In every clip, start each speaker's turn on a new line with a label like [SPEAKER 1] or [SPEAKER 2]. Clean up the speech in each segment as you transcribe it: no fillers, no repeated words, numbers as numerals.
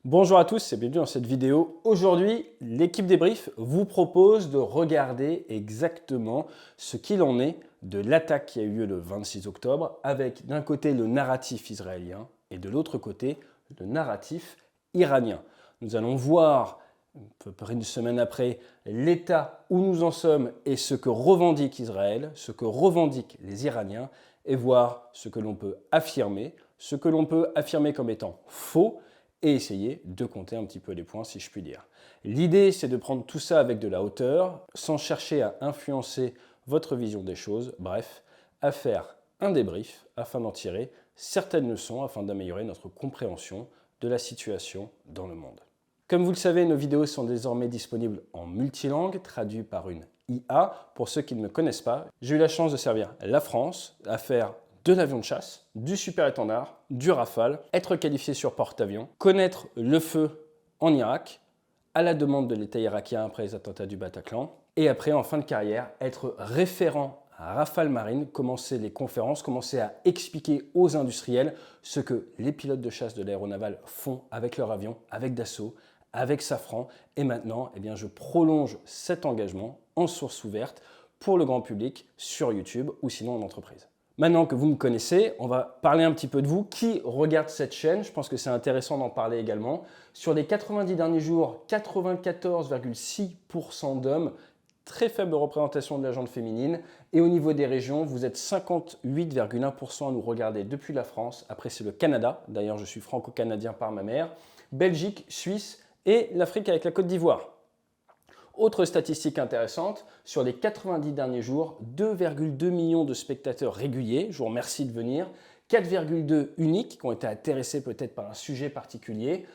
[SPEAKER 1] Bonjour à tous et bienvenue dans cette vidéo. Aujourd'hui, l'équipe débrief vous propose de regarder exactement ce qu'il en est de l'attaque qui a eu lieu le 26 octobre avec d'un côté le narratif israélien et de l'autre côté le narratif iranien. Nous allons voir, à peu près une semaine après, l'état où nous en sommes et ce que revendique Israël, ce que revendiquent les Iraniens et voir ce que l'on peut affirmer, ce que l'on peut affirmer comme étant faux et essayer de compter un petit peu les points si je puis dire. L'idée c'est de prendre tout ça avec de la hauteur, sans chercher à influencer votre vision des choses, bref, à faire un débrief afin d'en tirer certaines leçons afin d'améliorer notre compréhension de la situation dans le monde. Comme vous le savez, nos vidéos sont désormais disponibles en multilangue, traduites par une IA. Pour ceux qui ne me connaissent pas, j'ai eu la chance de servir la France à faire de l'avion de chasse, du super-étendard, du Rafale, être qualifié sur porte-avions, connaître le feu en Irak, à la demande de l'État irakien après les attentats du Bataclan, et après, en fin de carrière, être référent à Rafale Marine, commencer les conférences, commencer à expliquer aux industriels ce que les pilotes de chasse de l'aéronavale font avec leur avion, avec Dassault, avec Safran, et maintenant, je prolonge cet engagement en source ouverte pour le grand public sur YouTube ou sinon en entreprise. Maintenant que vous me connaissez, on va parler un petit peu de vous. Qui regarde cette chaîne? Je pense que c'est intéressant d'en parler également. Sur les 90 derniers jours, 94,6% d'hommes, très faible représentation de la gente féminine. Et au niveau des régions, vous êtes 58,1% à nous regarder depuis la France. Après, c'est le Canada. D'ailleurs, je suis franco-canadien par ma mère. Belgique, Suisse et l'Afrique avec la Côte d'Ivoire. Autre statistique intéressante, sur les 90 derniers jours, 2,2 millions de spectateurs réguliers, je vous remercie de venir, 4,2 uniques qui ont été intéressés peut-être par un sujet particulier,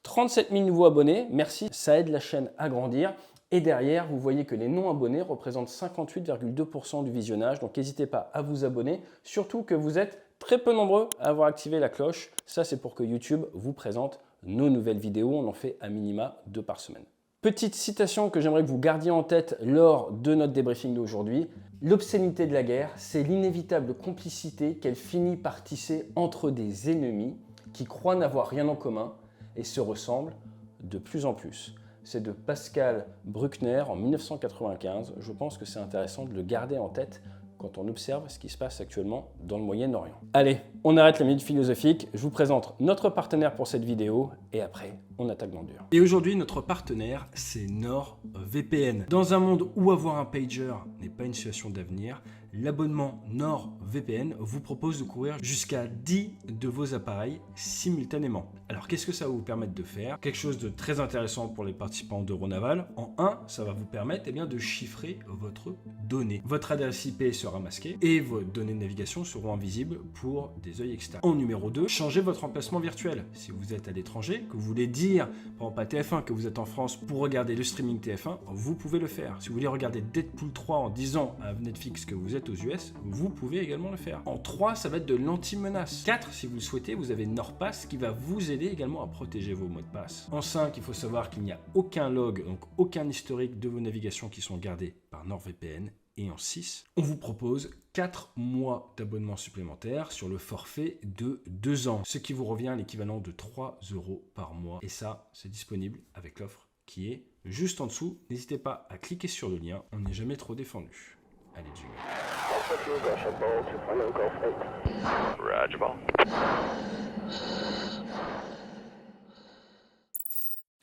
[SPEAKER 1] 37 000 nouveaux abonnés, merci, ça aide la chaîne à grandir. Et derrière, vous voyez que les non-abonnés représentent 58,2% du visionnage, donc n'hésitez pas à vous abonner, surtout que vous êtes très peu nombreux à avoir activé la cloche. Ça, c'est pour que YouTube vous présente nos nouvelles vidéos, on en fait à minima 2 par semaine. Petite citation que j'aimerais que vous gardiez en tête lors de notre débriefing d'aujourd'hui. L'obscénité de la guerre, c'est l'inévitable complicité qu'elle finit par tisser entre des ennemis qui croient n'avoir rien en commun et se ressemblent de plus en plus. C'est de Pascal Bruckner en 1995. Je pense que c'est intéressant de le garder en tête quand on observe ce qui se passe actuellement dans le Moyen-Orient. Allez, on arrête la minute philosophique, je vous présente notre partenaire pour cette vidéo et après, on attaque dans le dur. Et aujourd'hui, notre partenaire, c'est NordVPN. Dans un monde où avoir un pager n'est pas une situation d'avenir, l'abonnement NordVPN vous propose de couvrir jusqu'à 10 de vos appareils simultanément. Alors, qu'est-ce que ça va vous permettre de faire? Quelque chose de très intéressant pour les participants d'Euronaval. En 1, ça va vous permettre de chiffrer votre donnée. Votre adresse IP sera masquée et vos données de navigation seront invisibles pour des yeux externes. En numéro 2, changez votre emplacement virtuel. Si vous êtes à l'étranger, que vous voulez dire, par exemple à TF1, que vous êtes en France pour regarder le streaming TF1, vous pouvez le faire. Si vous voulez regarder Deadpool 3 en disant à Netflix que vous êtes aux US, vous pouvez également le faire. En 3, ça va être de l'anti-menace. 4, si vous le souhaitez, vous avez NordPass qui va vous aider également à protéger vos mots de passe. En 5, il faut savoir qu'il n'y a aucun log, donc aucun historique de vos navigations qui sont gardés par NordVPN. Et en 6, on vous propose 4 mois d'abonnement supplémentaire sur le forfait de 2 ans, ce qui vous revient à l'équivalent de 3 € par mois. Et ça, c'est disponible avec l'offre qui est juste en dessous. N'hésitez pas à cliquer sur le lien, on n'est jamais trop défendu. Allez, jingle.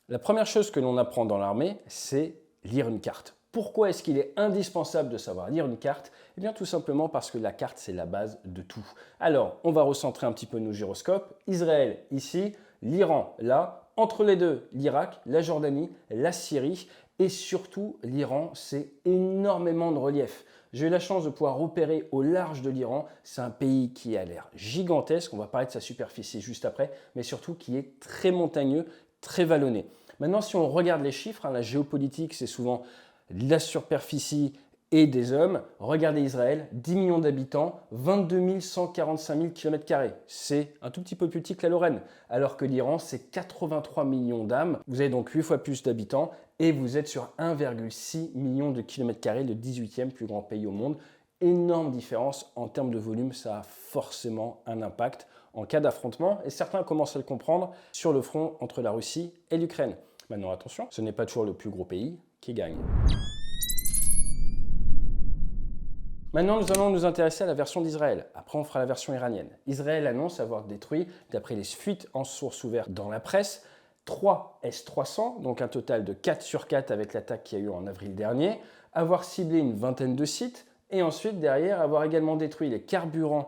[SPEAKER 1] La première chose que l'on apprend dans l'armée, c'est lire une carte. Pourquoi est-ce qu'il est indispensable de savoir lire une carte? Eh bien tout simplement parce que la carte c'est la base de tout. Alors on va recentrer un petit peu nos gyroscopes. Israël ici, l'Iran là, entre les deux l'Irak, la Jordanie, la Syrie et surtout l'Iran c'est énormément de relief. J'ai eu la chance de pouvoir opérer au large de l'Iran. C'est un pays qui a l'air gigantesque, on va parler de sa superficie juste après, mais surtout qui est très montagneux, très vallonné. Maintenant si on regarde les chiffres, la géopolitique c'est souvent la superficie et des hommes. Regardez Israël, 10 millions d'habitants, 22 145 000 km². C'est un tout petit peu plus petit que la Lorraine. Alors que l'Iran, c'est 83 millions d'âmes. Vous avez donc 8 fois plus d'habitants et vous êtes sur 1,6 million de km², le 18e plus grand pays au monde. Énorme différence en termes de volume, ça a forcément un impact en cas d'affrontement et certains commencent à le comprendre sur le front entre la Russie et l'Ukraine. Maintenant attention, ce n'est pas toujours le plus gros pays qui gagne. Maintenant, nous allons nous intéresser à la version d'Israël. Après, on fera la version iranienne. Israël annonce avoir détruit, d'après les fuites en source ouverte dans la presse, 3 S-300, donc un total de 4 sur 4 avec l'attaque qu'il y a eu en avril dernier, avoir ciblé une vingtaine de sites et ensuite, derrière, avoir également détruit les carburants,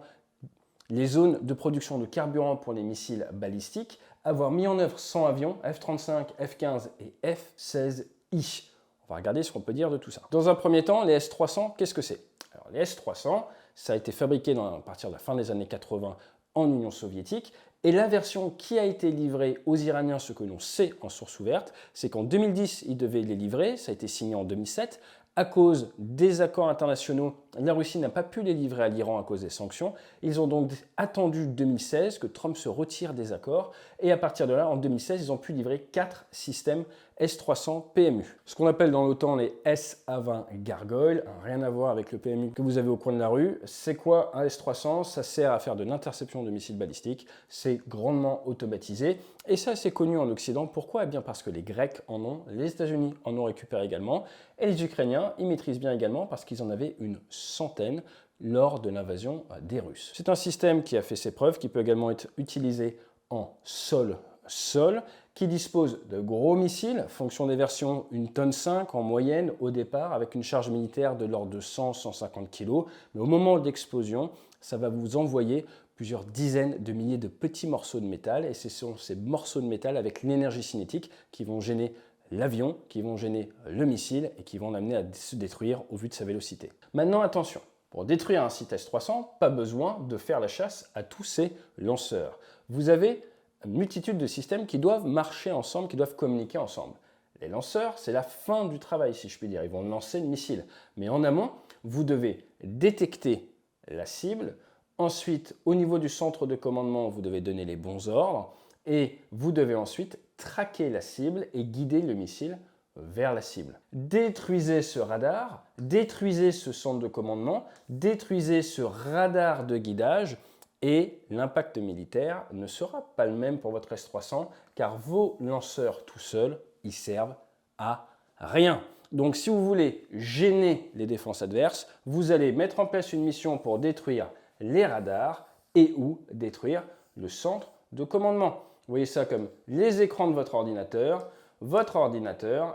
[SPEAKER 1] les zones de production de carburant pour les missiles balistiques, avoir mis en œuvre 100 avions, F-35, F-15 et F-16I. On va regarder ce qu'on peut dire de tout ça. Dans un premier temps, les S-300, qu'est-ce que c'est? Alors, les S-300, ça a été fabriqué à partir de la fin des années 80 en Union soviétique. Et la version qui a été livrée aux Iraniens, ce que l'on sait en source ouverte, c'est qu'en 2010, ils devaient les livrer, ça a été signé en 2007. À cause des accords internationaux, la Russie n'a pas pu les livrer à l'Iran à cause des sanctions. Ils ont donc attendu 2016 que Trump se retire des accords. Et à partir de là, en 2016, ils ont pu livrer 4 systèmes S-300 PMU. Ce qu'on appelle dans l'OTAN les SA-20 Gargoyle, rien à voir avec le PMU que vous avez au coin de la rue. C'est quoi un S-300? Ça sert à faire de l'interception de missiles balistiques. C'est grandement automatisé. Et ça, c'est connu en Occident. Pourquoi? Eh bien parce que les Grecs en ont, les États-Unis en ont récupéré également. Et les Ukrainiens, ils maîtrisent bien également parce qu'ils en avaient une centaine lors de l'invasion des Russes. C'est un système qui a fait ses preuves, qui peut également être utilisé en sol-sol, qui dispose de gros missiles, fonction des versions 1,5 tonne en moyenne au départ, avec une charge militaire de l'ordre de 100-150 kg. Mais au moment d'explosion, ça va vous envoyer plusieurs dizaines de milliers de petits morceaux de métal. Et ce sont ces morceaux de métal avec l'énergie cinétique qui vont gêner l'avion, qui vont gêner le missile et qui vont l'amener à se détruire au vu de sa vélocité. Maintenant, attention, pour détruire un site S-300, pas besoin de faire la chasse à tous ces lanceurs. Vous avez une multitude de systèmes qui doivent marcher ensemble, qui doivent communiquer ensemble. Les lanceurs, c'est la fin du travail, si je puis dire. Ils vont lancer le missile. Mais en amont, vous devez détecter la cible. Ensuite, au niveau du centre de commandement, vous devez donner les bons ordres. Et vous devez ensuite traquer la cible et guider le missile vers la cible. Détruisez ce radar, détruisez ce centre de commandement, détruisez ce radar de guidage et l'impact militaire ne sera pas le même pour votre S-300 car vos lanceurs tout seuls, ils servent à rien. Donc si vous voulez gêner les défenses adverses, vous allez mettre en place une mission pour détruire les radars et ou détruire le centre de commandement. Vous voyez ça comme les écrans de votre ordinateur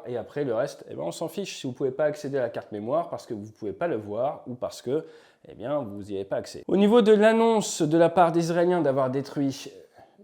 [SPEAKER 1] et après le reste, on s'en fiche si vous ne pouvez pas accéder à la carte mémoire parce que vous ne pouvez pas le voir ou parce que vous n'y avez pas accès. Au niveau de l'annonce de la part des Israéliens d'avoir détruit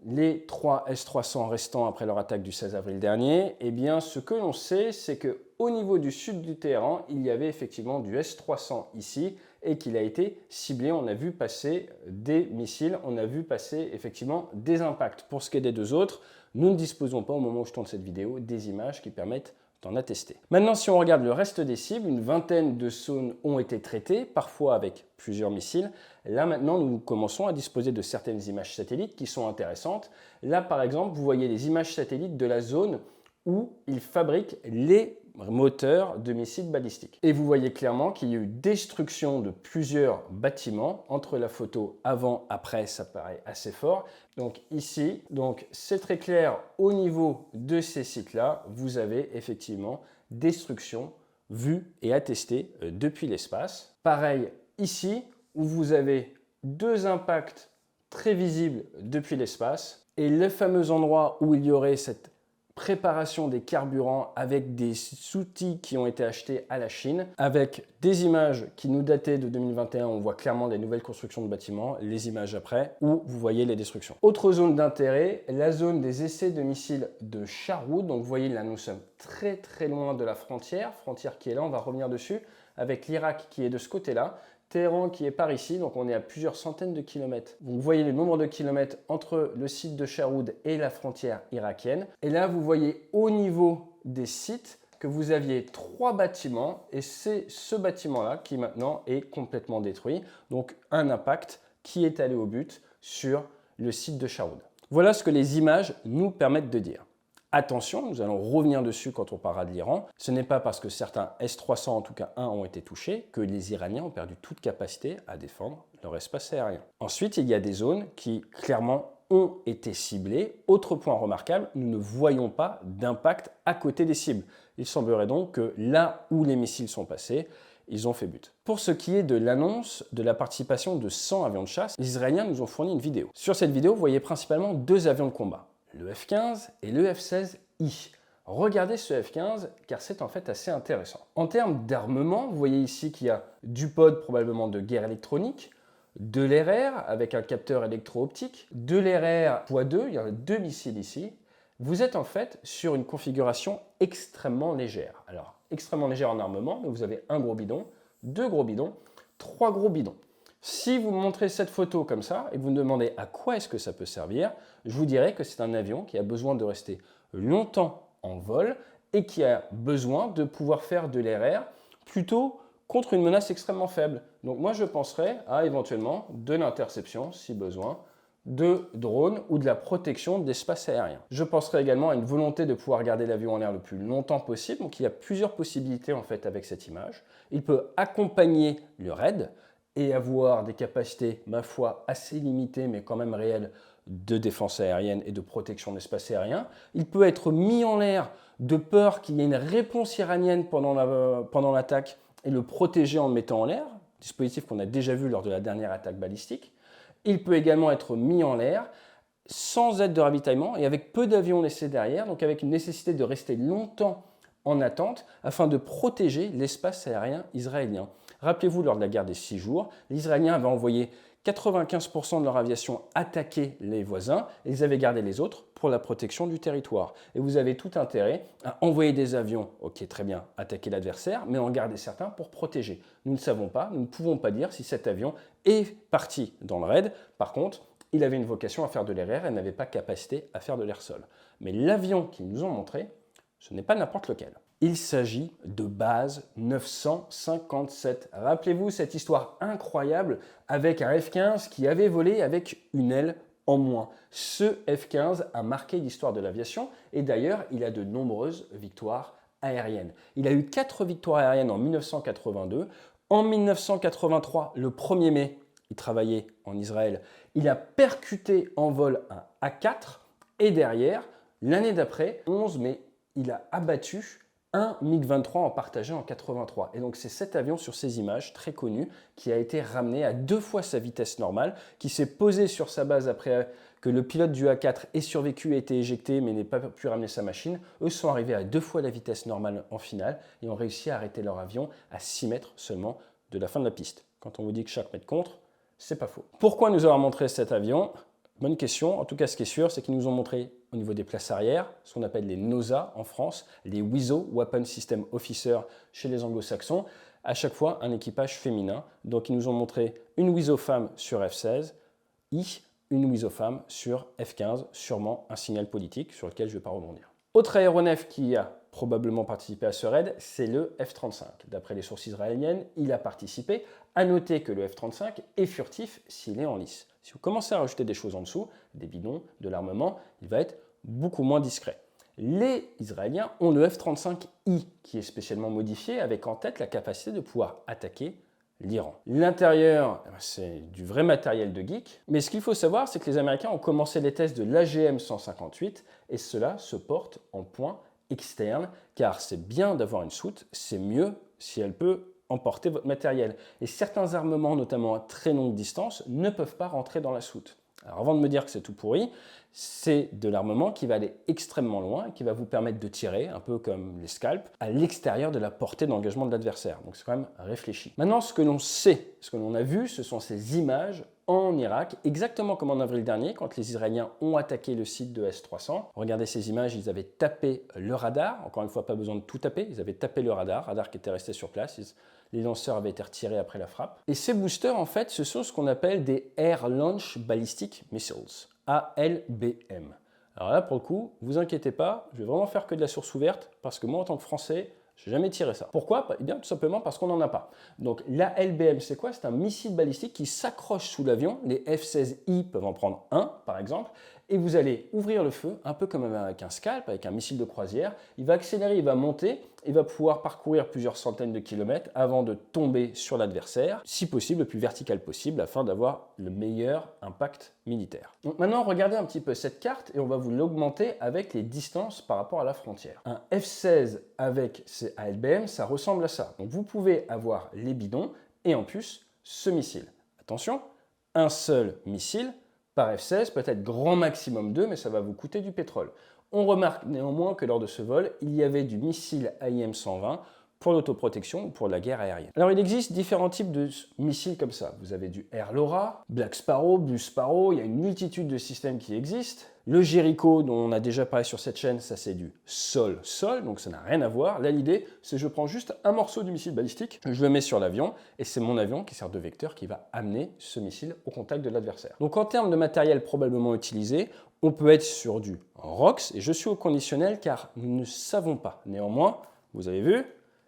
[SPEAKER 1] les 3 S-300 restants après leur attaque du 16 avril dernier, ce que l'on sait, c'est qu'au niveau du sud du Téhéran, il y avait effectivement du S-300 ici et qu'il a été ciblé. On a vu passer des missiles, on a vu passer effectivement des impacts. Pour ce qui est des deux autres, nous ne disposons pas au moment où je tourne cette vidéo des images qui permettent d'en attester. Maintenant, si on regarde le reste des cibles, une vingtaine de zones ont été traitées, parfois avec plusieurs missiles. Là, maintenant, nous commençons à disposer de certaines images satellites qui sont intéressantes. Là, par exemple, vous voyez les images satellites de la zone où ils fabriquent les moteurs de missiles balistiques. Et vous voyez clairement qu'il y a eu destruction de plusieurs bâtiments. Entre la photo avant-après, ça paraît assez fort. Donc ici, c'est très clair au niveau de ces sites-là, vous avez effectivement destruction vue et attestée depuis l'espace. Pareil ici, où vous avez deux impacts très visibles depuis l'espace et le fameux endroit où il y aurait cette préparation des carburants avec des outils qui ont été achetés à la Chine, avec des images qui nous dataient de 2021, on voit clairement des nouvelles constructions de bâtiments, les images après, où vous voyez les destructions. Autre zone d'intérêt, la zone des essais de missiles de Sharoud. Donc vous voyez là, nous sommes très très loin de la frontière qui est là, on va revenir dessus, avec l'Irak qui est de ce côté-là, Téhéran qui est par ici, donc on est à plusieurs centaines de kilomètres. Vous voyez le nombre de kilomètres entre le site de Sharoud et la frontière irakienne. Et là, vous voyez au niveau des sites que vous aviez 3 bâtiments et c'est ce bâtiment-là qui maintenant est complètement détruit. Donc un impact qui est allé au but sur le site de Sharoud. Voilà ce que les images nous permettent de dire. Attention, nous allons revenir dessus quand on parlera de l'Iran. Ce n'est pas parce que certains S-300, en tout cas un, ont été touchés que les Iraniens ont perdu toute capacité à défendre leur espace aérien. Ensuite, il y a des zones qui clairement ont été ciblées. Autre point remarquable, nous ne voyons pas d'impact à côté des cibles. Il semblerait donc que là où les missiles sont passés, ils ont fait but. Pour ce qui est de l'annonce de la participation de 100 avions de chasse, les Israéliens nous ont fourni une vidéo. Sur cette vidéo, vous voyez principalement deux avions de combat, le F-15 et le F-16I. Regardez ce F-15 car c'est en fait assez intéressant. En termes d'armement, vous voyez ici qu'il y a du pod probablement de guerre électronique, de l'ER avec un capteur électro-optique, de l'ER x2, il y a deux missiles ici. Vous êtes en fait sur une configuration extrêmement légère. Alors, extrêmement légère en armement, mais vous avez un gros bidon, deux gros bidons, trois gros bidons. Si vous me montrez cette photo comme ça et que vous me demandez à quoi est-ce que ça peut servir, je vous dirais que c'est un avion qui a besoin de rester longtemps en vol et qui a besoin de pouvoir faire de l'ER plutôt contre une menace extrêmement faible. Donc moi je penserais à éventuellement de l'interception si besoin, de drones ou de la protection de l'espace aérien. Je penserai également à une volonté de pouvoir garder l'avion en l'air le plus longtemps possible. Donc il y a plusieurs possibilités en fait avec cette image. Il peut accompagner le raid et avoir des capacités, ma foi, assez limitées mais quand même réelles de défense aérienne et de protection de l'espace aérien. Il peut être mis en l'air de peur qu'il y ait une réponse iranienne pendant l'attaque et le protéger en le mettant en l'air, dispositif qu'on a déjà vu lors de la dernière attaque balistique. Il peut également être mis en l'air sans aide de ravitaillement et avec peu d'avions laissés derrière, donc avec une nécessité de rester longtemps en attente afin de protéger l'espace aérien israélien. Rappelez-vous, lors de la guerre des 6 jours, les Israéliens avaient envoyé 95% de leur aviation attaquer les voisins et ils avaient gardé les autres pour la protection du territoire. Et vous avez tout intérêt à envoyer des avions, ok très bien, attaquer l'adversaire, mais en garder certains pour protéger. Nous ne savons pas, nous ne pouvons pas dire si cet avion est parti dans le raid. Par contre, il avait une vocation à faire de l'air et n'avait pas capacité à faire de l'air-sol. Mais l'avion qu'ils nous ont montré, ce n'est pas n'importe lequel. Il s'agit de base 957. Rappelez-vous cette histoire incroyable avec un F-15 qui avait volé avec une aile en moins. Ce F-15 a marqué l'histoire de l'aviation et d'ailleurs, il a de nombreuses victoires aériennes. Il a eu 4 victoires aériennes en 1982. En 1983, le 1er mai, il travaillait en Israël, il a percuté en vol un A4 et derrière, l'année d'après, 11 mai, il a abattu un MiG-23 en partagé en 83. Et donc c'est cet avion sur ces images très connu qui a été ramené à 2 fois sa vitesse normale, qui s'est posé sur sa base après que le pilote du A4 ait survécu, ait été éjecté mais n'ait pas pu ramener sa machine. Eux sont arrivés à 2 fois la vitesse normale en finale et ont réussi à arrêter leur avion à 6 mètres seulement de la fin de la piste. Quand on vous dit que chaque mètre compte, c'est pas faux. Pourquoi nous avoir montré cet avion ? Bonne question. En tout cas, ce qui est sûr, c'est qu'ils nous ont montré au niveau des places arrière, ce qu'on appelle les NOSA en France, les WISO, Weapon System Officer chez les anglo-saxons, à chaque fois un équipage féminin. Donc ils nous ont montré une WISO femme sur F-16, une WISO femme sur F-15, sûrement un signal politique sur lequel je ne vais pas rebondir. Autre aéronef qui a probablement participé à ce raid, c'est le F-35. D'après les sources israéliennes, il a participé. À noter que le F-35 est furtif s'il est en lice. Si vous commencez à rajouter des choses en dessous, des bidons, de l'armement, il va être beaucoup moins discret. Les Israéliens ont le F-35I qui est spécialement modifié avec en tête la capacité de pouvoir attaquer l'Iran. L'intérieur, c'est du vrai matériel de geek, mais ce qu'il faut savoir, c'est que les Américains ont commencé les tests de l'AGM 158 et cela se porte en point externe, car c'est bien d'avoir une soute, c'est mieux si elle peut emporter votre matériel. Et certains armements, notamment à très longue distance, ne peuvent pas rentrer dans la soute. Alors avant de me dire que c'est tout pourri, c'est de l'armement qui va aller extrêmement loin et qui va vous permettre de tirer, un peu comme les scalps, à l'extérieur de la portée d'engagement de l'adversaire. Donc c'est quand même réfléchi. Maintenant, ce que l'on sait, ce que l'on a vu, ce sont ces images en Irak, exactement comme en avril dernier, quand les Israéliens ont attaqué le site de S-300. Regardez ces images, ils avaient tapé le radar. Encore une fois, pas besoin de tout taper. Ils avaient tapé le radar qui était resté sur place. Les lanceurs avaient été retirés après la frappe. Et ces boosters, en fait, ce sont ce qu'on appelle des Air Launch Ballistic Missiles, ALBM. Alors là, pour le coup, vous inquiétez pas, je vais vraiment faire que de la source ouverte, parce que moi, en tant que Français, je n'ai jamais tiré ça. Pourquoi ? Eh bien, tout simplement parce qu'on n'en a pas. Donc, la LBM, c'est quoi ? C'est un missile balistique qui s'accroche sous l'avion. Les F-16I peuvent en prendre un, par exemple. et vous allez ouvrir le feu, un peu comme avec un scalp, avec un missile de croisière. Il va accélérer, il va monter, il va pouvoir parcourir plusieurs centaines de kilomètres avant de tomber sur l'adversaire, si possible le plus vertical possible, afin d'avoir le meilleur impact militaire. Donc maintenant, regardez un petit peu cette carte et on va vous l'augmenter avec les distances par rapport à la frontière. Un F-16 avec ses ALBM, ça ressemble à ça. Donc vous pouvez avoir les bidons et en plus ce missile. Attention, un seul missile par F-16, peut-être grand maximum 2, mais ça va vous coûter du pétrole. On remarque néanmoins que lors de ce vol, il y avait du missile AIM-120 pour l'autoprotection ou pour la guerre aérienne. Alors il existe différents types de missiles comme ça. Vous avez du Air LoRa, Black Sparrow, Blue Sparrow, il y a une multitude de systèmes qui existent. Le Jericho, dont on a déjà parlé sur cette chaîne, ça c'est du sol-sol, donc ça n'a rien à voir. Là l'idée, c'est que je prends juste un morceau du missile balistique, je le mets sur l'avion, et c'est mon avion qui sert de vecteur qui va amener ce missile au contact de l'adversaire. Donc en termes de matériel probablement utilisé, on peut être sur du ROX, et je suis au conditionnel car nous ne savons pas. Néanmoins, vous avez vu,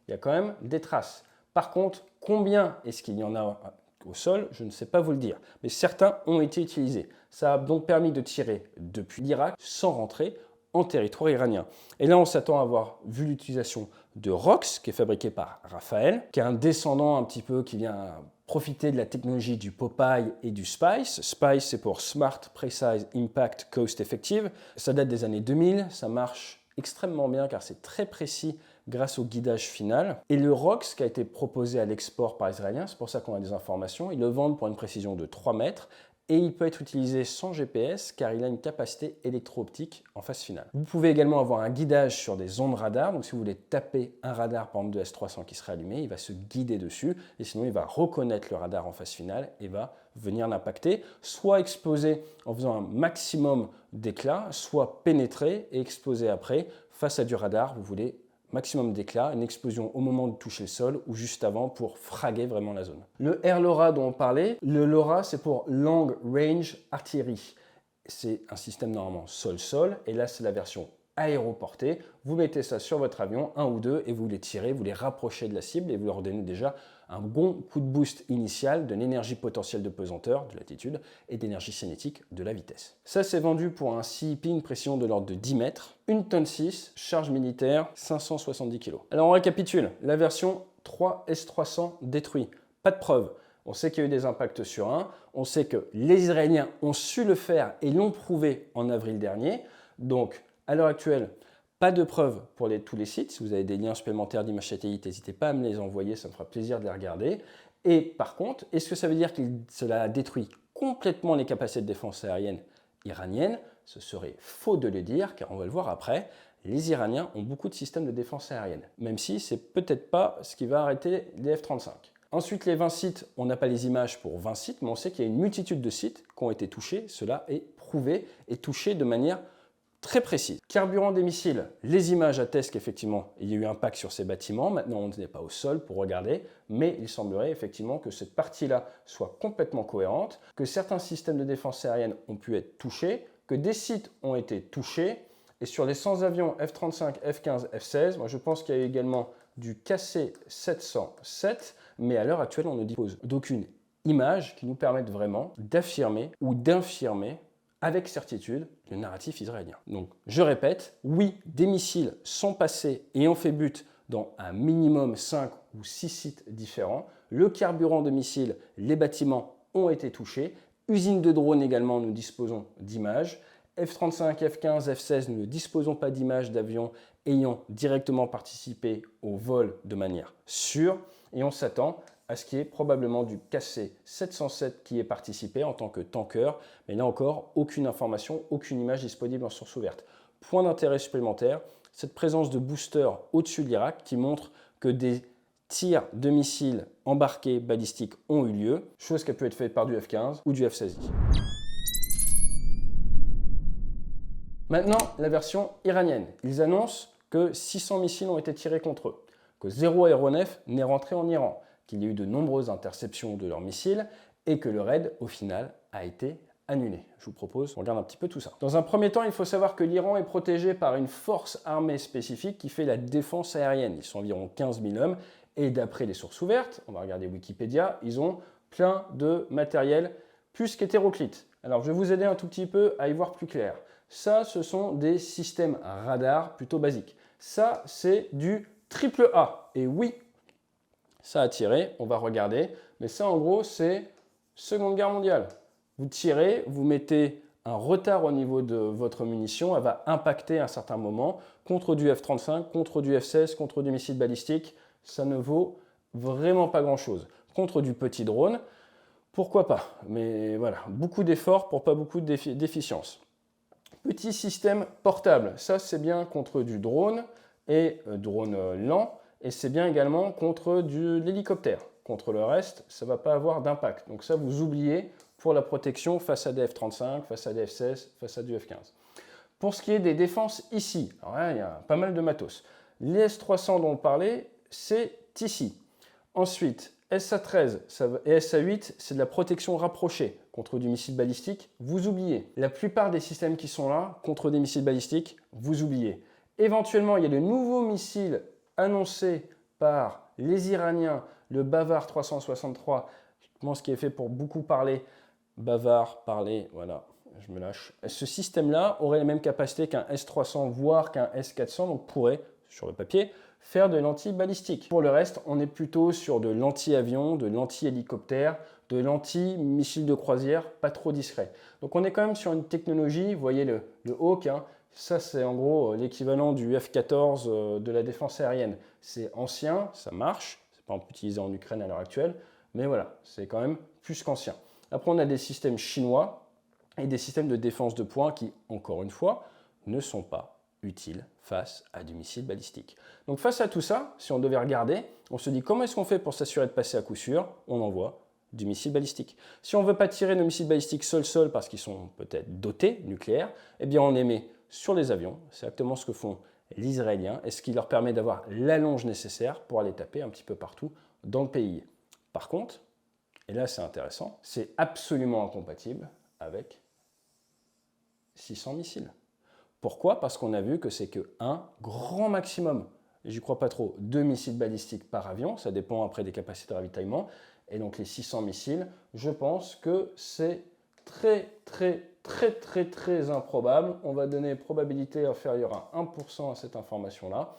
[SPEAKER 1] il y a quand même des traces. Par contre, combien est-ce qu'il y en a au sol, je ne sais pas vous le dire. Mais certains ont été utilisés. Ça a donc permis de tirer depuis l'Irak sans rentrer en territoire iranien. Et là, on s'attend à avoir vu l'utilisation de ROX, qui est fabriqué par Rafael, qui est un descendant un petit peu qui vient profiter de la technologie du Popeye et du SPICE. SPICE, c'est pour Smart, Precise, Impact, Cost Effective. Ça date des années 2000, ça marche extrêmement bien car c'est très précis grâce au guidage final. Et le ROX qui a été proposé à l'export par Israéliens, c'est pour ça qu'on a des informations, ils le vendent pour une précision de 3 mètres et il peut être utilisé sans GPS car il a une capacité électro-optique en phase finale. Vous pouvez également avoir un guidage sur des ondes radar, donc si vous voulez taper un radar par exemple de S300 qui serait allumé, il va se guider dessus et sinon il va reconnaître le radar en phase finale et va venir l'impacter, soit exploser en faisant un maximum d'éclats, soit pénétrer et exploser après. Face à du radar, vous voulez maximum d'éclat, une explosion au moment de toucher le sol ou juste avant pour fraguer vraiment la zone. Le Air LoRa dont on parlait, le LoRa c'est pour Long Range Artillery. C'est un système normalement sol-sol et là c'est la version aéroportée. Vous mettez ça sur votre avion, un ou deux, et vous les tirez, vous les rapprochez de la cible et vous leur donnez déjà un bon coup de boost initial de l'énergie potentielle de pesanteur, de latitude, et d'énergie cinétique, de la vitesse. Ça, c'est vendu pour un CIP, une pression de l'ordre de 10 mètres, 1 tonne 6, charge militaire, 570 kg. Alors, on récapitule. La version 3 S300 détruit. Pas de preuve. On sait qu'il y a eu des impacts sur un. On sait que les Israéliens ont su le faire et l'ont prouvé en avril dernier. Donc, à l'heure actuelle, pas de preuves pour tous les sites. Si vous avez des liens supplémentaires d'images satellites, n'hésitez pas à me les envoyer, ça me fera plaisir de les regarder. Et par contre, est-ce que ça veut dire que cela a détruit complètement les capacités de défense aérienne iraniennes? Ce serait faux de le dire, car on va le voir après. Les Iraniens ont beaucoup de systèmes de défense aérienne, même si c'est peut-être pas ce qui va arrêter les F-35. Ensuite, les 20 sites, on n'a pas les images pour 20 sites, mais on sait qu'il y a une multitude de sites qui ont été touchés. Cela est prouvé et touché de manière très précise. Carburant des missiles, les images attestent qu'effectivement il y a eu impact sur ces bâtiments. Maintenant on n'est pas au sol pour regarder, mais il semblerait effectivement que cette partie-là soit complètement cohérente, que certains systèmes de défense aérienne ont pu être touchés, que des sites ont été touchés, et sur les 100 avions F-35, F-15, F-16, moi je pense qu'il y a eu également du KC-707, mais à l'heure actuelle on ne dispose d'aucune image qui nous permette vraiment d'affirmer ou d'infirmer avec certitude le narratif israélien. Donc, je répète, oui, des missiles sont passés et ont fait but dans un minimum 5 ou 6 sites différents. Le carburant de missiles, les bâtiments ont été touchés. Usines de drones également, nous disposons d'images. F-35, F-15, F-16, nous ne disposons pas d'images d'avions ayant directement participé au vol de manière sûre. Et on s'attend à ce qui est probablement du KC-707 qui est participé en tant que tanker. Mais là encore, aucune information, aucune image disponible en source ouverte. Point d'intérêt supplémentaire, cette présence de boosters au-dessus de l'Irak qui montre que des tirs de missiles embarqués balistiques ont eu lieu, chose qui a pu être faite par du F-15 ou du F-16I. Maintenant, la version iranienne. Ils annoncent que 600 missiles ont été tirés contre eux, que 0 aéronef n'est rentré en Iran, qu'il y a eu de nombreuses interceptions de leurs missiles et que le raid, au final, a été annulé. Je vous propose qu'on regarde un petit peu tout ça. Dans un premier temps, il faut savoir que l'Iran est protégé par une force armée spécifique qui fait la défense aérienne. Ils sont environ 15 000 hommes et d'après les sources ouvertes, on va regarder Wikipédia, ils ont plein de matériel plus qu'hétéroclite. Alors, je vais vous aider un tout petit peu à y voir plus clair. Ça, ce sont des systèmes radars plutôt basiques. Ça, c'est du triple A. Et oui, ça a tiré, on va regarder. Mais ça, en gros, c'est Seconde Guerre mondiale. Vous tirez, vous mettez un retard au niveau de votre munition, elle va impacter à un certain moment contre du F-35, contre du F-16, contre du missile balistique. Ça ne vaut vraiment pas grand-chose. Contre du petit drone, pourquoi pas? Mais voilà, beaucoup d'efforts pour pas beaucoup d'efficience. Petit système portable, ça c'est bien contre du drone et drone lent, et c'est bien également contre l'hélicoptère. Contre le reste, ça ne va pas avoir d'impact. Donc ça, vous oubliez pour la protection face à des F-35, face à des F-16, face à du F-15. Pour ce qui est des défenses ici, alors là, il y a pas mal de matos. Les S-300 dont on parlait, c'est ici. Ensuite, SA-13 et SA-8, c'est de la protection rapprochée contre du missile balistique, vous oubliez. La plupart des systèmes qui sont là, contre des missiles balistiques, vous oubliez. Éventuellement, il y a de nouveaux missiles annoncés par les Iraniens, le Bavar 363, ce qui est fait pour beaucoup parler. Bavar, parler, voilà, je me lâche. Ce système-là aurait la même capacité qu'un S-300, voire qu'un S-400, donc pourrait, sur le papier, faire de l'anti-balistique. Pour le reste, on est plutôt sur de l'anti-avion, de l'anti-hélicoptère, de l'anti-missile de croisière, pas trop discret. Donc on est quand même sur une technologie, vous voyez le Hawk, hein, ça c'est en gros l'équivalent du F-14 de la défense aérienne. C'est ancien, ça marche, c'est pas utilisé en Ukraine à l'heure actuelle, mais voilà, c'est quand même plus qu'ancien. Après on a des systèmes chinois et des systèmes de défense de points qui, encore une fois, ne sont pas utiles face à du missile balistique. Donc face à tout ça, si on devait regarder, on se dit comment est-ce qu'on fait pour s'assurer de passer à coup sûr? On envoie du missile balistique. Si on ne veut pas tirer nos missiles balistiques sol-sol parce qu'ils sont peut-être dotés nucléaires, eh bien on les met sur les avions. C'est exactement ce que font les Israéliens et ce qui leur permet d'avoir l'allonge nécessaire pour aller taper un petit peu partout dans le pays. Par contre, et là c'est intéressant, c'est absolument incompatible avec 600 missiles. Pourquoi? Parce qu'on a vu que c'est qu'un grand maximum, j'y crois pas trop, 2 missiles balistiques par avion, ça dépend après des capacités de ravitaillement, et donc les 600 missiles, je pense que c'est très improbable. On va donner probabilité inférieure à 1% à cette information-là,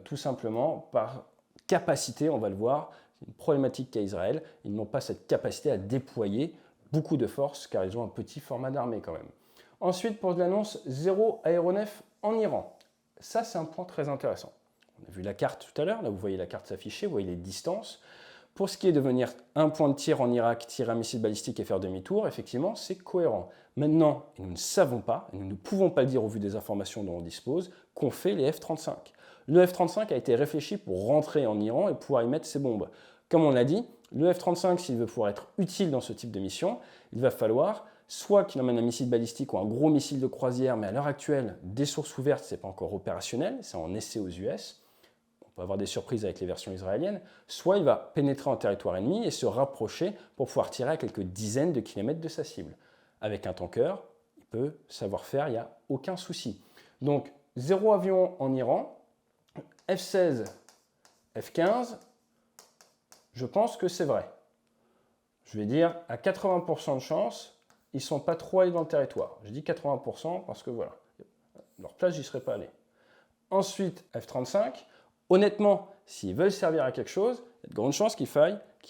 [SPEAKER 1] tout simplement par capacité, on va le voir, c'est une problématique qu'a Israël, ils n'ont pas cette capacité à déployer beaucoup de force, car ils ont un petit format d'armée quand même. Ensuite, pour l'annonce zéro aéronef en Iran. Ça, c'est un point très intéressant. On a vu la carte tout à l'heure. Là, vous voyez la carte s'afficher, vous voyez les distances. Pour ce qui est de venir un point de tir en Irak, tirer un missile balistique et faire demi-tour, effectivement, c'est cohérent. Maintenant, et nous ne savons pas, et nous ne pouvons pas le dire au vu des informations dont on dispose, qu'on fait les F-35. Le F-35 a été réfléchi pour rentrer en Iran et pouvoir y mettre ses bombes. Comme on l'a dit, le F-35, s'il veut pouvoir être utile dans ce type de mission, il va falloir soit qu'il emmène un missile balistique ou un gros missile de croisière, mais à l'heure actuelle, des sources ouvertes, ce n'est pas encore opérationnel, c'est en essai aux US. On peut avoir des surprises avec les versions israéliennes. Soit il va pénétrer en territoire ennemi et se rapprocher pour pouvoir tirer à quelques dizaines de kilomètres de sa cible. Avec un tanker, il peut savoir faire, il n'y a aucun souci. Donc, 0 avion en Iran, F-16, F-15, je pense que c'est vrai. Je vais dire à 80% de chance, ils ne sont pas trop allés dans le territoire. Je dis 80% parce que voilà, leur place, j'y serais pas allé. Ensuite, F-35, honnêtement, s'ils veulent servir à quelque chose, il y a de grandes chances qu'ils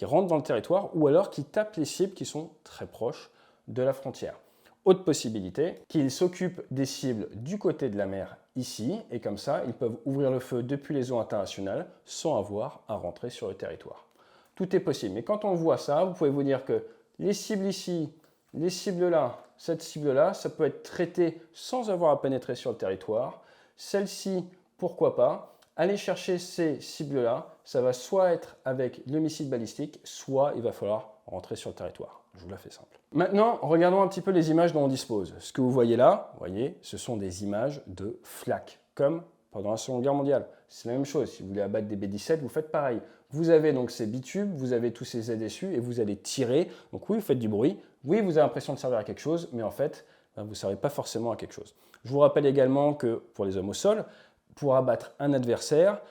[SPEAKER 1] rentrent dans le territoire ou alors qu'ils tapent les cibles qui sont très proches de la frontière. Autre possibilité, qu'ils s'occupent des cibles du côté de la mer ici, et comme ça, ils peuvent ouvrir le feu depuis les eaux internationales sans avoir à rentrer sur le territoire. Tout est possible, mais quand on voit ça, vous pouvez vous dire que les cibles ici, les cibles là, cette cible-là, ça peut être traité sans avoir à pénétrer sur le territoire. Celle-ci, pourquoi pas. Aller chercher ces cibles-là, ça va soit être avec le missile balistique, soit il va falloir rentrer sur le territoire. Je vous la fais simple. Maintenant, regardons un petit peu les images dont on dispose. Ce que vous voyez là, ce sont des images de flak, comme pendant la Seconde Guerre mondiale. C'est la même chose. Si vous voulez abattre des B-17, vous faites pareil. Vous avez donc ces bitubes, vous avez tous ces ZSU et vous allez tirer. Donc oui, vous faites du bruit. Oui, vous avez l'impression de servir à quelque chose, mais en fait, vous ne servez pas forcément à quelque chose. Je vous rappelle également que pour les hommes au sol, pour abattre un adversaire,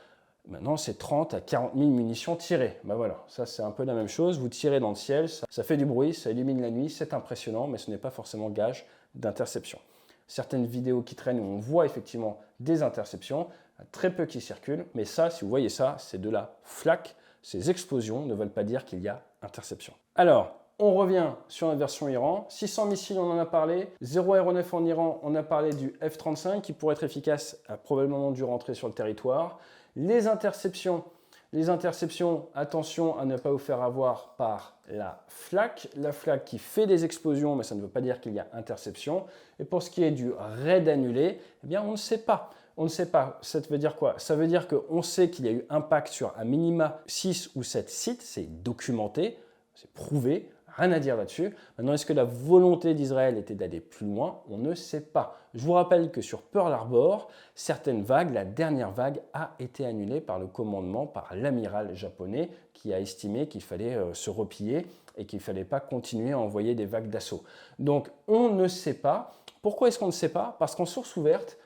[SPEAKER 1] Maintenant, c'est 30 à 40 000 munitions tirées. Ben voilà, ça c'est un peu la même chose. Vous tirez dans le ciel, ça fait du bruit, ça illumine la nuit, c'est impressionnant, mais ce n'est pas forcément gage d'interception. Certaines vidéos qui traînent où on voit effectivement des interceptions, très peu qui circulent, mais ça, si vous voyez ça, c'est de la flak. Ces explosions ne veulent pas dire qu'il y a interception. Alors, on revient sur la version Iran. 600 missiles, on en a parlé. 0 aéronef en Iran, on a parlé du F-35 qui, pour être efficace, a probablement dû rentrer sur le territoire. Les interceptions, attention à ne pas vous faire avoir par la flak. La flak qui fait des explosions, mais ça ne veut pas dire qu'il y a interception. Et pour ce qui est du raid annulé, eh bien, on ne sait pas. On ne sait pas. Ça veut dire quoi? Ça veut dire qu'on sait qu'il y a eu impact sur un minima 6 ou 7 sites. C'est documenté, c'est prouvé. Rien à dire là-dessus. Maintenant, est-ce que la volonté d'Israël était d'aller plus loin? On ne sait pas. Je vous rappelle que sur Pearl Harbor, certaines vagues, la dernière vague a été annulée par le commandement, par l'amiral japonais qui a estimé qu'il fallait se replier et qu'il ne fallait pas continuer à envoyer des vagues d'assaut. Donc, on ne sait pas. Pourquoi est-ce qu'on ne sait pas? Parce qu'en source ouverte,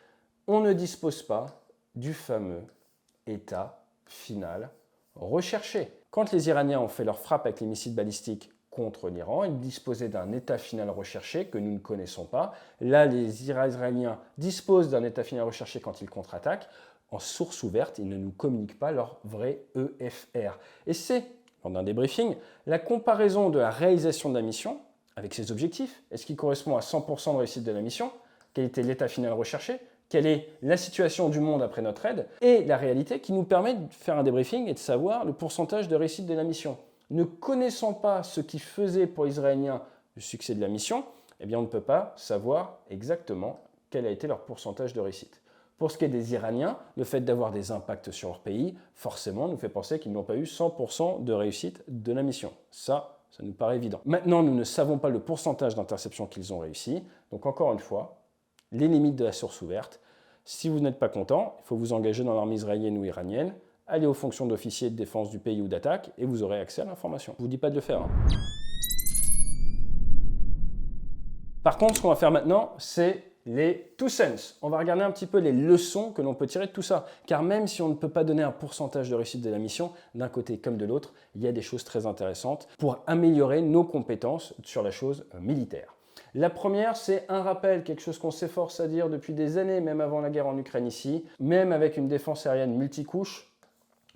[SPEAKER 1] on ne dispose pas du fameux état final recherché. Quand les Iraniens ont fait leur frappe avec les missiles balistiques contre l'Iran, ils disposaient d'un état final recherché que nous ne connaissons pas. Là, les Israéliens disposent d'un état final recherché quand ils contre-attaquent. En source ouverte, ils ne nous communiquent pas leur vrai EFR. Et c'est, pendant un débriefing, la comparaison de la réalisation de la mission avec ses objectifs. Est-ce qu'il correspond à 100% de réussite de la mission? Quel était l'état final recherché? Quelle est la situation du monde après notre aide? Et la réalité qui nous permet de faire un débriefing et de savoir le pourcentage de réussite de la mission. Ne connaissant pas ce qui faisait pour les Israéliens le succès de la mission, eh bien on ne peut pas savoir exactement quel a été leur pourcentage de réussite. Pour ce qui est des Iraniens, le fait d'avoir des impacts sur leur pays, forcément, nous fait penser qu'ils n'ont pas eu 100% de réussite de la mission. Ça nous paraît évident. Maintenant, nous ne savons pas le pourcentage d'interceptions qu'ils ont réussi. Donc encore une fois, les limites de la source ouverte. Si vous n'êtes pas content, il faut vous engager dans l'armée israélienne ou iranienne, allez aux fonctions d'officier de défense du pays ou d'attaque et vous aurez accès à l'information. Je ne vous dis pas de le faire. Par contre, ce qu'on va faire maintenant, c'est les 2 cents. On va regarder un petit peu les leçons que l'on peut tirer de tout ça. Car même si on ne peut pas donner un pourcentage de réussite de la mission, d'un côté comme de l'autre, il y a des choses très intéressantes pour améliorer nos compétences sur la chose militaire. La première, c'est un rappel, quelque chose qu'on s'efforce à dire depuis des années, même avant la guerre en Ukraine ici, même avec une défense aérienne multicouche,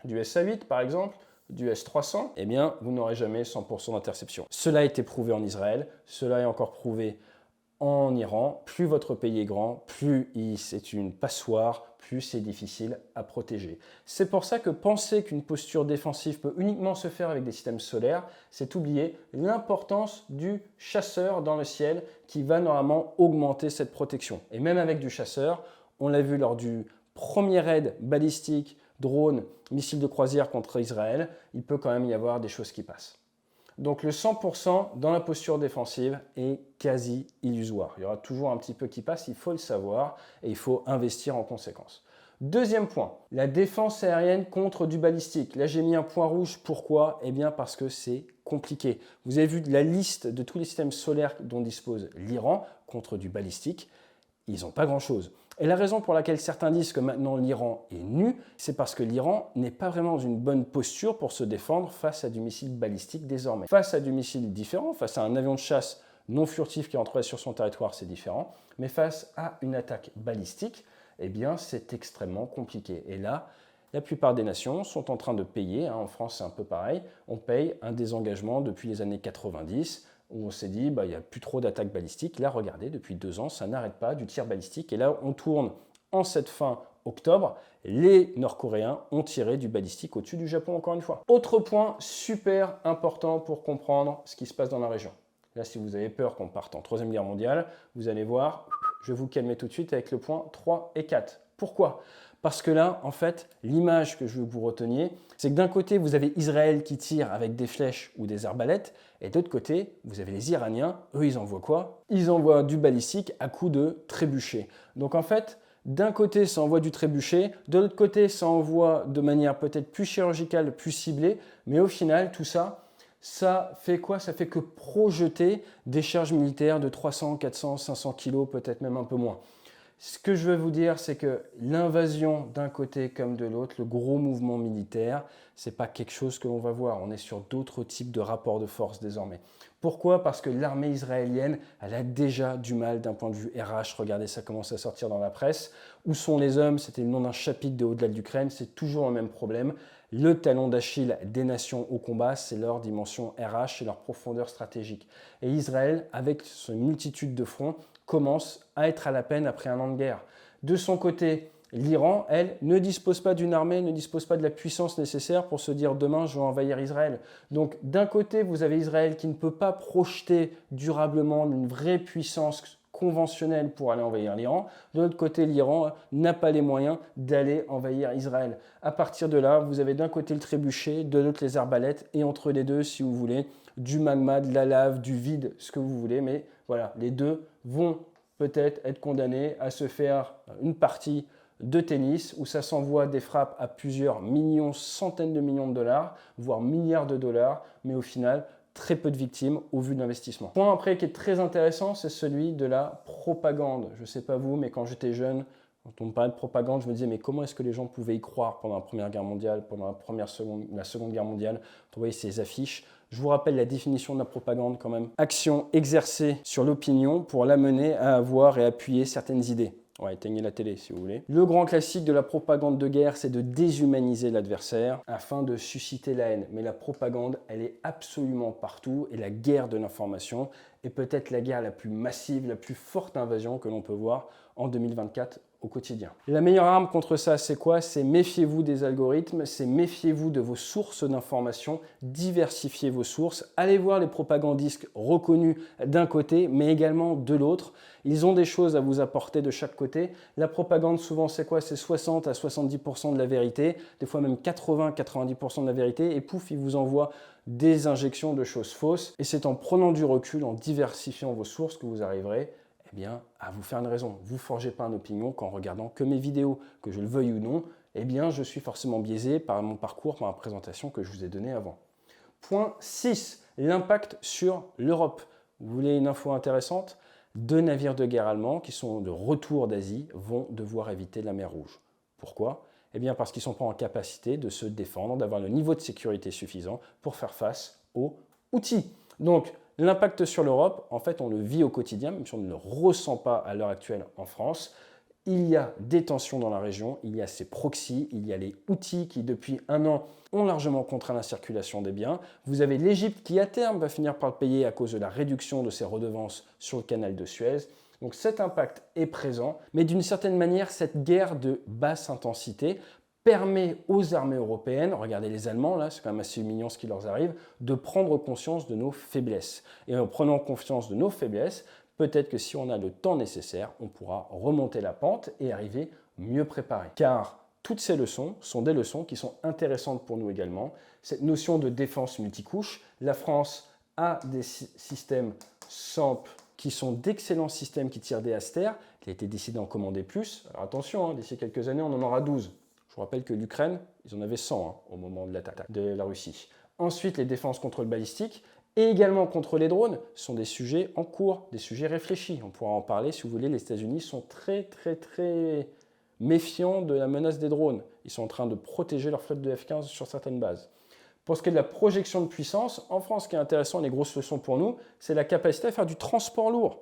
[SPEAKER 1] du SA-8 par exemple, du S-300, eh bien, vous n'aurez jamais 100% d'interception. Cela a été prouvé en Israël, cela est encore prouvé en Iran. Plus votre pays est grand, plus c'est une passoire, plus c'est difficile à protéger. C'est pour ça que penser qu'une posture défensive peut uniquement se faire avec des systèmes solaires, c'est oublier l'importance du chasseur dans le ciel qui va normalement augmenter cette protection. Et même avec du chasseur, on l'a vu lors du premier raid balistique, drone, missile de croisière contre Israël, il peut quand même y avoir des choses qui passent. Donc le 100% dans la posture défensive est quasi illusoire. Il y aura toujours un petit peu qui passe, il faut le savoir et il faut investir en conséquence. Deuxième point, la défense aérienne contre du balistique. Là j'ai mis un point rouge, pourquoi? Eh bien parce que c'est compliqué. Vous avez vu la liste de tous les systèmes solaires dont dispose l'Iran contre du balistique, ils n'ont pas grand-chose. Et la raison pour laquelle certains disent que maintenant l'Iran est nu, c'est parce que l'Iran n'est pas vraiment dans une bonne posture pour se défendre face à du missile balistique désormais. Face à du missile différent, face à un avion de chasse non furtif qui entrerait sur son territoire, c'est différent. Mais face à une attaque balistique, eh bien c'est extrêmement compliqué. Et là, la plupart des nations sont en train de payer, en France c'est un peu pareil, on paye un désengagement depuis les années 90, où on s'est dit, il n'y a plus trop d'attaques balistiques. Là, regardez, depuis 2 ans, ça n'arrête pas du tir balistique. Et là, on tourne en cette fin octobre. Les Nord-Coréens ont tiré du balistique au-dessus du Japon, encore une fois. Autre point super important pour comprendre ce qui se passe dans la région. Là, si vous avez peur qu'on parte en 3e guerre mondiale, vous allez voir, je vais vous calmer tout de suite avec le point 3 et 4. Pourquoi ? Parce que là, en fait, l'image que je veux que vous reteniez, c'est que d'un côté, vous avez Israël qui tire avec des flèches ou des arbalètes, et d'autre côté, vous avez les Iraniens, eux, ils envoient quoi? Ils envoient du balistique à coups de trébuchet. Donc en fait, d'un côté, ça envoie du trébuchet, de l'autre côté, ça envoie de manière peut-être plus chirurgicale, plus ciblée, mais au final, tout ça, ça fait quoi? Ça fait que projeter des charges militaires de 300, 400, 500 kilos, peut-être même un peu moins. Ce que je veux vous dire, c'est que l'invasion d'un côté comme de l'autre, le gros mouvement militaire, ce n'est pas quelque chose que l'on va voir. On est sur d'autres types de rapports de force désormais. Pourquoi? Parce que l'armée israélienne, elle a déjà du mal d'un point de vue RH. Regardez, ça commence à sortir dans la presse. Où sont les hommes? C'était le nom d'un chapitre de Au-delà de l'Ukraine. C'est toujours le même problème. Le talon d'Achille des nations au combat, c'est leur dimension RH et leur profondeur stratégique. Et Israël, avec sa multitude de fronts, commence à être à la peine après un an de guerre. De son côté, l'Iran, elle, ne dispose pas d'une armée, ne dispose pas de la puissance nécessaire pour se dire demain je vais envahir Israël. Donc d'un côté, vous avez Israël qui ne peut pas projeter durablement une vraie puissance conventionnelle pour aller envahir l'Iran. De l'autre côté, l'Iran n'a pas les moyens d'aller envahir Israël. À partir de là, vous avez d'un côté le trébuchet, de l'autre les arbalètes, et entre les deux, si vous voulez, du magma, de la lave, du vide, ce que vous voulez, mais voilà, les deux vont peut-être être condamnés à se faire une partie de tennis où ça s'envoie des frappes à plusieurs millions, centaines de millions de dollars, voire milliards de dollars, mais au final, très peu de victimes au vu de l'investissement. Point après qui est très intéressant, c'est celui de la propagande. Je ne sais pas vous, mais quand j'étais jeune, quand on me parlait de propagande, je me disais mais comment est-ce que les gens pouvaient y croire pendant la Première Guerre mondiale, pendant la Seconde Guerre mondiale, quand on voyait ces affiches. Je vous rappelle la définition de la propagande quand même. Action exercée sur l'opinion pour l'amener à avoir et appuyer certaines idées. Ouais, éteignez la télé si vous voulez. Le grand classique de la propagande de guerre, c'est de déshumaniser l'adversaire afin de susciter la haine. Mais la propagande, elle est absolument partout et la guerre de l'information est peut-être la guerre la plus massive, la plus forte invasion que l'on peut voir en 2024 au quotidien. La meilleure arme contre ça, c'est quoi? C'est méfiez-vous des algorithmes, c'est méfiez-vous de vos sources d'information, diversifiez vos sources, allez voir les propagandistes reconnus d'un côté, mais également de l'autre. Ils ont des choses à vous apporter de chaque côté. La propagande, souvent, c'est quoi? C'est 60 à 70% de la vérité, des fois même 80-90% de la vérité, et pouf, ils vous envoient des injections de choses fausses. Et c'est en prenant du recul, en diversifiant vos sources que vous arriverez à vous faire une raison. Vous ne forgez pas une opinion qu'en regardant que mes vidéos, que je le veuille ou non, je suis forcément biaisé par mon parcours, par la présentation que je vous ai donnée avant. Point 6, l'impact sur l'Europe. Vous voulez une info intéressante? 2 navires de guerre allemands qui sont de retour d'Asie vont devoir éviter la mer Rouge. Pourquoi? Parce qu'ils ne sont pas en capacité de se défendre, d'avoir le niveau de sécurité suffisant pour faire face aux Houthis. Donc, l'impact sur l'Europe, en fait, on le vit au quotidien, même si on ne le ressent pas à l'heure actuelle en France. Il y a des tensions dans la région, il y a ces proxys, il y a les Houthis qui, depuis un an, ont largement contraint la circulation des biens. Vous avez l'Égypte qui, à terme, va finir par le payer à cause de la réduction de ses redevances sur le canal de Suez. Donc cet impact est présent, mais d'une certaine manière, cette guerre de basse intensité permet aux armées européennes, regardez les Allemands, là, c'est quand même assez humiliant ce qui leur arrive, de prendre conscience de nos faiblesses. Et en prenant conscience de nos faiblesses, peut-être que si on a le temps nécessaire, on pourra remonter la pente et arriver mieux préparé. Car toutes ces leçons sont des leçons qui sont intéressantes pour nous également. Cette notion de défense multicouche, la France a des systèmes SAMP qui sont d'excellents systèmes qui tirent des Aster. Il a été décidé d'en commander plus. Alors attention, d'ici quelques années, on en aura 12. Je vous rappelle que l'Ukraine, ils en avaient 100 au moment de l'attaque de la Russie. Ensuite, les défenses contre le balistique et également contre les drones sont des sujets en cours, des sujets réfléchis. On pourra en parler si vous voulez. Les États-Unis sont très méfiants de la menace des drones. Ils sont en train de protéger leur flotte de F-15 sur certaines bases. Pour ce qui est de la projection de puissance, en France, ce qui est intéressant, les grosses leçons pour nous, c'est la capacité à faire du transport lourd.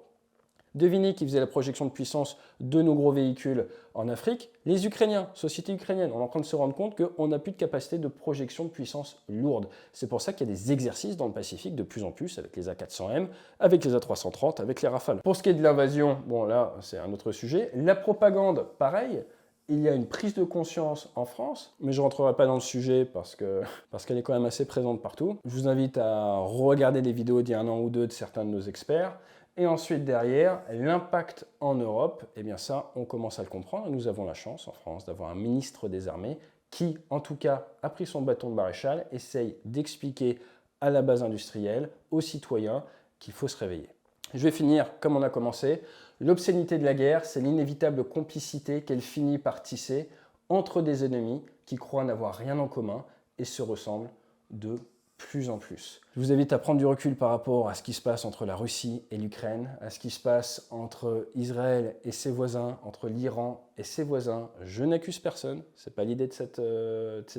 [SPEAKER 1] Devinez qui faisait la projection de puissance de nos gros véhicules en Afrique? Les Ukrainiens, société ukrainienne. On est en train de se rendre compte qu'on n'a plus de capacité de projection de puissance lourde. C'est pour ça qu'il y a des exercices dans le Pacifique de plus en plus avec les A400M, avec les A330, avec les Rafales. Pour ce qui est de l'invasion, bon là, c'est un autre sujet. La propagande, pareil. Il y a une prise de conscience en France, mais je ne rentrerai pas dans le sujet parce qu'elle est quand même assez présente partout. Je vous invite à regarder les vidéos d'il y a un an ou deux de certains de nos experts. Et ensuite, derrière, l'impact en Europe, ça, on commence à le comprendre. Nous avons la chance en France d'avoir un ministre des Armées qui, en tout cas, a pris son bâton de maréchal, essaye d'expliquer à la base industrielle, aux citoyens, qu'il faut se réveiller. Je vais finir comme on a commencé. L'obscénité de la guerre, c'est l'inévitable complicité qu'elle finit par tisser entre des ennemis qui croient n'avoir rien en commun et se ressemblent de plus en plus. Je vous invite à prendre du recul par rapport à ce qui se passe entre la Russie et l'Ukraine, à ce qui se passe entre Israël et ses voisins, entre l'Iran et ses voisins. Je n'accuse personne, ce n'est pas l'idée de cette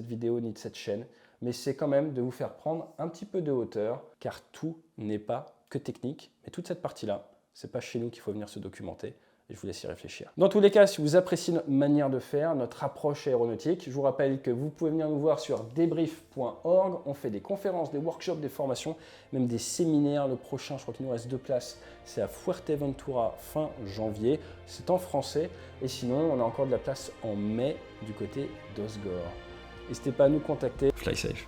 [SPEAKER 1] vidéo ni de cette chaîne, mais c'est quand même de vous faire prendre un petit peu de hauteur, car tout n'est pas que technique, mais toute cette partie-là, c'est pas chez nous qu'il faut venir se documenter. Et je vous laisse y réfléchir. Dans tous les cas, si vous appréciez notre manière de faire, notre approche aéronautique, je vous rappelle que vous pouvez venir nous voir sur debrief.org. On fait des conférences, des workshops, des formations, même des séminaires. Le prochain, je crois qu'il nous reste 2 places, c'est à Fuerteventura fin janvier. C'est en français. Et sinon, on a encore de la place en mai du côté d'Osgore. N'hésitez pas à nous contacter. Fly safe.